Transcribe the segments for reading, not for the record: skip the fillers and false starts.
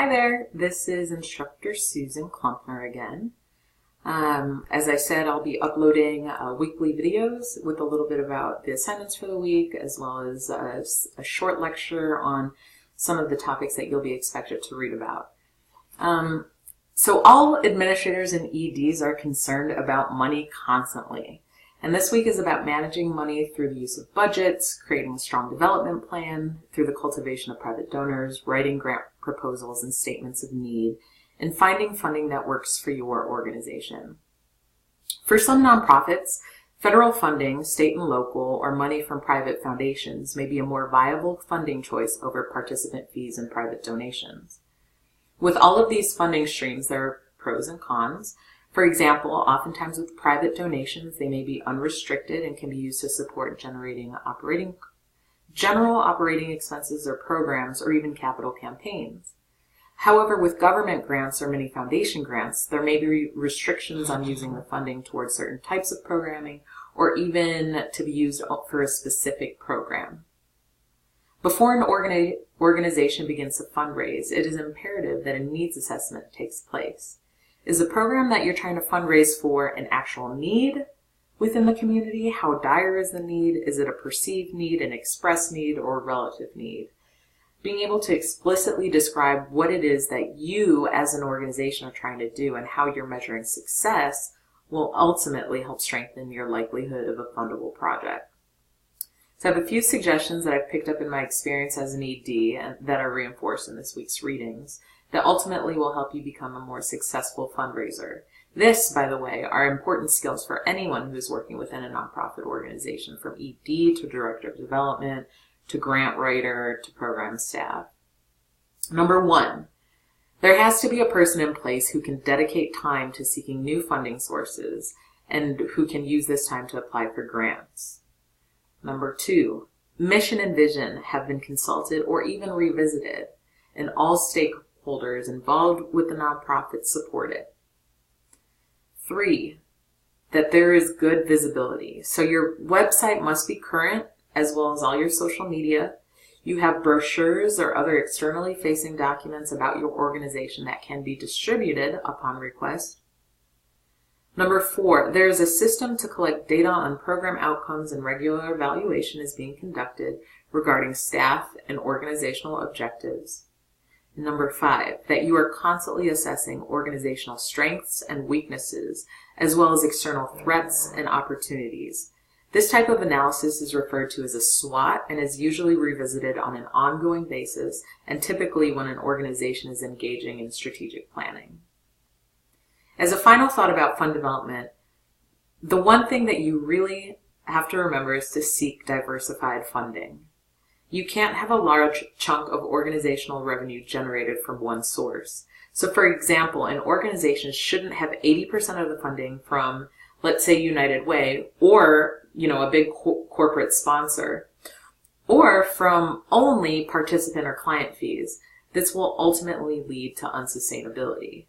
Hi there, this is Instructor Susan Klumpner again. As I said, I'll be uploading weekly videos with a little bit about the assignments for the week, as well as a short lecture on some of the topics that you'll be expected to read about. So all administrators and EDs are concerned about money constantly. And this week is about managing money through the use of budgets, creating a strong development plan, through the cultivation of private donors, writing grant proposals and statements of need, and finding funding that works for your organization. For some nonprofits, federal funding, state and local, or money from private foundations may be a more viable funding choice over participant fees and private donations. With all of these funding streams, there are pros and cons. For example, oftentimes with private donations, they may be unrestricted and can be used to support generating general operating expenses or programs or even capital campaigns. However, with government grants or many foundation grants, there may be restrictions on using the funding towards certain types of programming or even to be used for a specific program. Before an organization begins to fundraise, it is imperative that a needs assessment takes place. Is the program that you're trying to fundraise for an actual need within the community? How dire is the need? Is it a perceived need, an expressed need, or a relative need? Being able to explicitly describe what it is that you as an organization are trying to do and how you're measuring success will ultimately help strengthen your likelihood of a fundable project. So I have a few suggestions that I've picked up in my experience as an ED and that are reinforced in this week's readings that ultimately will help you become a more successful fundraiser. This, by the way, are important skills for anyone who is working within a nonprofit organization, from ED to Director of Development, to grant writer, to program staff. Number 1, there has to be a person in place who can dedicate time to seeking new funding sources and who can use this time to apply for grants. Number 2, mission and vision have been consulted or even revisited, and all stakeholders involved with the nonprofit support it. 3, that there is good visibility. So your website must be current, as well as all your social media. You have brochures or other externally facing documents about your organization that can be distributed upon request. Number 4, there is a system to collect data on program outcomes and regular evaluation is being conducted regarding staff and organizational objectives. And number 5, that you are constantly assessing organizational strengths and weaknesses, as well as external threats and opportunities. This type of analysis is referred to as a SWOT and is usually revisited on an ongoing basis and typically when an organization is engaging in strategic planning. As a final thought about fund development, the one thing that you really have to remember is to seek diversified funding. You can't have a large chunk of organizational revenue generated from one source. So for example, an organization shouldn't have 80% of the funding from, let's say, United Way, or a big corporate sponsor, or from only participant or client fees. This will ultimately lead to unsustainability.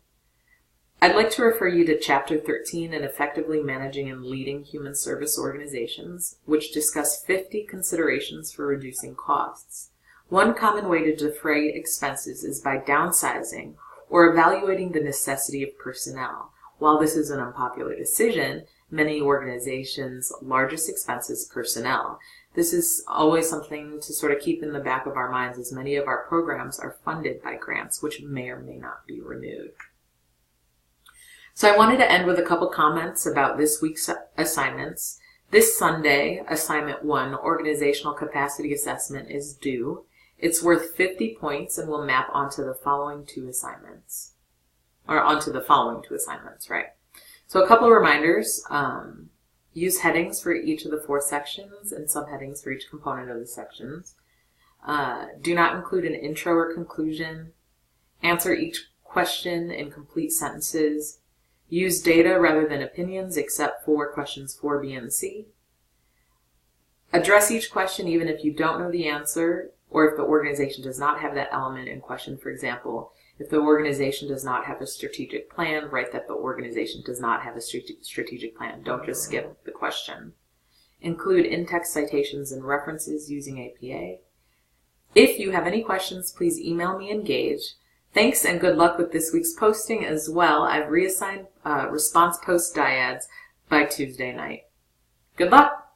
I'd like to refer you to Chapter 13 in Effectively Managing and Leading Human Service Organizations, which discuss 50 considerations for reducing costs. One common way to defray expenses is by downsizing or evaluating the necessity of personnel. While this is an unpopular decision, many organizations' largest expense is personnel. This is always something to sort of keep in the back of our minds, as many of our programs are funded by grants, which may or may not be renewed. So I wanted to end with a couple comments about this week's assignments. This Sunday, Assignment 1, Organizational Capacity Assessment, is due. It's worth 50 points and will map onto the following two assignments. Right? So a couple of reminders. Use headings for each of the 4 sections and subheadings for each component of the sections. Do not include an intro or conclusion. Answer each question in complete sentences. Use data rather than opinions, except for questions 4B and C. Address each question even if you don't know the answer, or if the organization does not have that element in question. For example, if the organization does not have a strategic plan, write that the organization does not have a strategic plan. Don't just skip the question. Include in-text citations and references using APA. If you have any questions, please email me Engage. Thanks and good luck with this week's posting as well. I've reassigned response post dyads by Tuesday night. Good luck!